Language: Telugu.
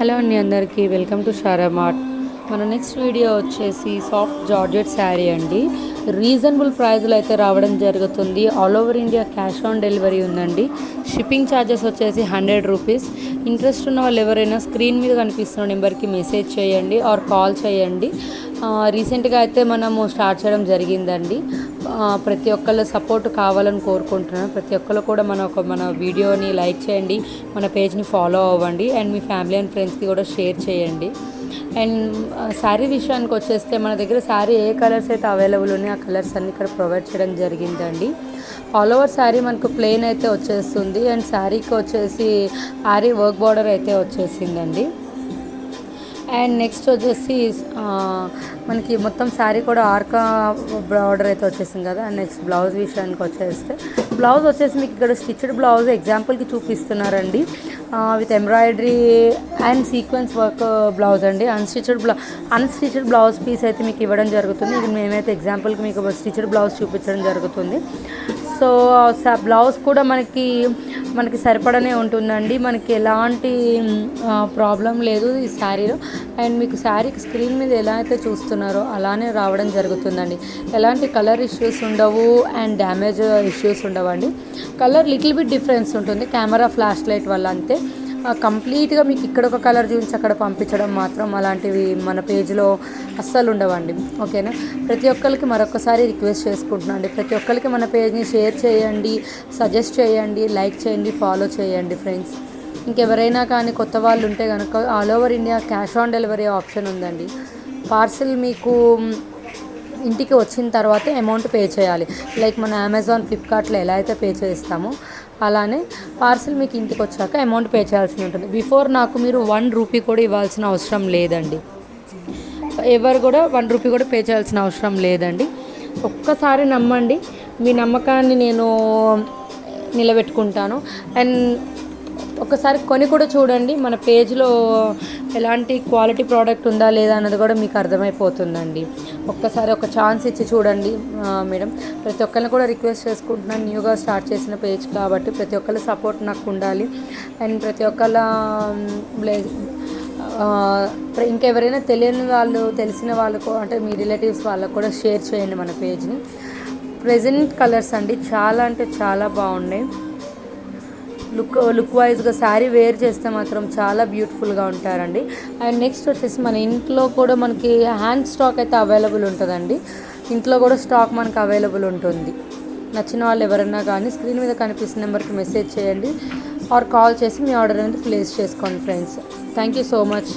హలో అండి అందరికీ వెల్కమ్ టు షారా మార్ట్. మన నెక్స్ట్ వీడియో వచ్చేసి సాఫ్ట్ జార్జెట్ శారీ అండి. రీజనబుల్ ప్రైస్లో అయితే రావడం జరుగుతుంది. All over India cash on delivery ఉందండి. షిప్పింగ్ ఛార్జెస్ వచ్చేసి 100 రూపీస్. ఇంట్రెస్ట్ ఉన్న వాళ్ళు ఎవరైనా స్క్రీన్ మీద కనిపిస్తున్న నెంబర్కి మెసేజ్ చేయండి ఆర్ కాల్ చేయండి. రీసెంట్గా అయితే మనము స్టార్ట్ చేయడం జరిగిందండి. ప్రతి ఒక్కళ్ళ సపోర్ట్ కావాలని కోరుకుంటున్నాను. ప్రతి ఒక్కళ్ళు కూడా మన వీడియోని లైక్ చేయండి, మన పేజ్ని ఫాలో అవ్వండి అండ్ మీ ఫ్యామిలీ అండ్ ఫ్రెండ్స్కి కూడా షేర్ చేయండి. అండ్ శారీ విషయానికి వచ్చేస్తే మన దగ్గర శారీ ఏ కలర్స్ అయితే అవైలబుల్ ఉన్నాయో ఆ కలర్స్ అన్ని ఇక్కడ ప్రొవైడ్ చేయడం జరిగిందండి. ఆల్ ఓవర్ శారీ మనకు ప్లెయిన్ అయితే వచ్చేస్తుంది అండ్ శారీకి వచ్చేసి ఆరీ వర్క్ బార్డర్ అయితే వచ్చేసిందండి. అండ్ నెక్స్ట్ వచ్చేసి మనకి మొత్తం శారీ కూడా ఆర్కా బార్డర్ అయితే వచ్చేసింది కదా. అండ్ నెక్స్ట్ బ్లౌజ్ విషయానికి వచ్చేస్తే బ్లౌజ్ వచ్చేసి మీకు ఇక్కడ స్టిచ్డ్ బ్లౌజ్ ఎగ్జాంపుల్కి చూపిస్తున్నారండి. With embroidery and sequence work blouse అండి. అన్స్టిచ్డ్ బ్లౌజ్ పీస్ అయితే మీకు ఇవ్వడం జరుగుతుంది. ఇది మేమైతే ఎగ్జాంపుల్కి మీకు స్టిచ్డ్ బ్లౌజ్ చూపించడం జరుగుతుంది. సో బ్లౌజ్ కూడా మనకి సరిపడనే ఉంటుందండి. మనకి ఎలాంటి ప్రాబ్లం లేదు ఈ శారీలో. అండ్ మీకు శారీకి స్క్రీన్ మీద ఎలా అయితే చూస్తున్నారో అలానే రావడం జరుగుతుందండి. ఎలాంటి కలర్ ఇష్యూస్ ఉండవు అండ్ డ్యామేజ్ ఇష్యూస్ ఉండవండి. కలర్ లిటిల్ బిట్ డిఫరెన్స్ ఉంటుంది కెమెరా ఫ్లాష్ లైట్ వల్ల, అంతే. కంప్లీట్గా మీకు ఇక్కడ ఒక కలర్ చూపించి అక్కడ పంపించడం మాత్రం అలాంటివి మన పేజ్లో అస్సలు ఉండవండి. ఓకేనా? ప్రతి ఒక్కరికి మరొకసారి రిక్వెస్ట్ చేసుకుంటున్నాను అండి, ప్రతి ఒక్కరికి మన పేజ్ని షేర్ చేయండి, సజెస్ట్ చేయండి, లైక్ చేయండి, ఫాలో చేయండి ఫ్రెండ్స్. ఇంకెవరైనా కానీ కొత్త వాళ్ళు ఉంటే కనుక all over India cash on delivery option ఉందండి. పార్సిల్ మీకు ఇంటికి వచ్చిన తర్వాత అమౌంట్ పే చేయాలి. లైక్ మన అమెజాన్, ఫ్లిప్కార్ట్లో ఎలా అయితే పే చేస్తామో అలానే పార్సిల్ మీకు ఇంటికి వచ్చాక అమౌంట్ పే చేయాల్సి ఉంటుంది. బిఫోర్ నాకు మీరు 1 రూపీ కూడా ఇవ్వాల్సిన అవసరం లేదండి. ఎవరు కూడా 1 రూపీ కూడా పే చేయాల్సిన అవసరం లేదండి. ఒక్కసారి నమ్మండి, మీ నమ్మకాన్ని నేను నిలబెట్టుకుంటాను. అండ్ ఒకసారి కొని కూడా చూడండి. మన పేజ్లో ఎలాంటి క్వాలిటీ ప్రోడక్ట్ ఉందా లేదా అన్నది కూడా మీకు అర్థమైపోతుందండి. ఒక్కసారి ఒక ఛాన్స్ ఇచ్చి చూడండి మేడం. ప్రతి ఒక్కరిని కూడా రిక్వెస్ట్ చేసుకుంటున్నాను, న్యూగా స్టార్ట్ చేసిన పేజ్ కాబట్టి ప్రతి ఒక్కరి సపోర్ట్ నాకు ఉండాలి. అండ్ ప్రతి ఒక్కళ్ళ ఇంకెవరైనా తెలిసిన వాళ్ళకు అంటే మీ రిలేటివ్స్ వాళ్ళకు కూడా షేర్ చేయండి మన పేజ్ని. ప్రెజెంట్ కలర్స్ అండి, చాలా అంటే చాలా బాగున్నాయి. లుక్ వైజ్గా శారీ వేర్ చేస్తే మాత్రం చాలా బ్యూటిఫుల్గా ఉంటారండి. అండ్ నెక్స్ట్ వచ్చేసి మన ఇంట్లో కూడా మనకి హ్యాండ్ స్టాక్ అయితే అవైలబుల్ ఉంటుందండి. ఇంట్లో కూడా స్టాక్ మనకు అవైలబుల్ ఉంటుంది. నచ్చిన వాళ్ళు ఎవరైనా కానీ స్క్రీన్ మీద కనిపిస్తున్న నెంబర్కి మెసేజ్ చేయండి ఆర్ కాల్ చేసి మీ ఆర్డర్ అనేది ప్లేస్ చేసుకోండి friends. Thank you so much.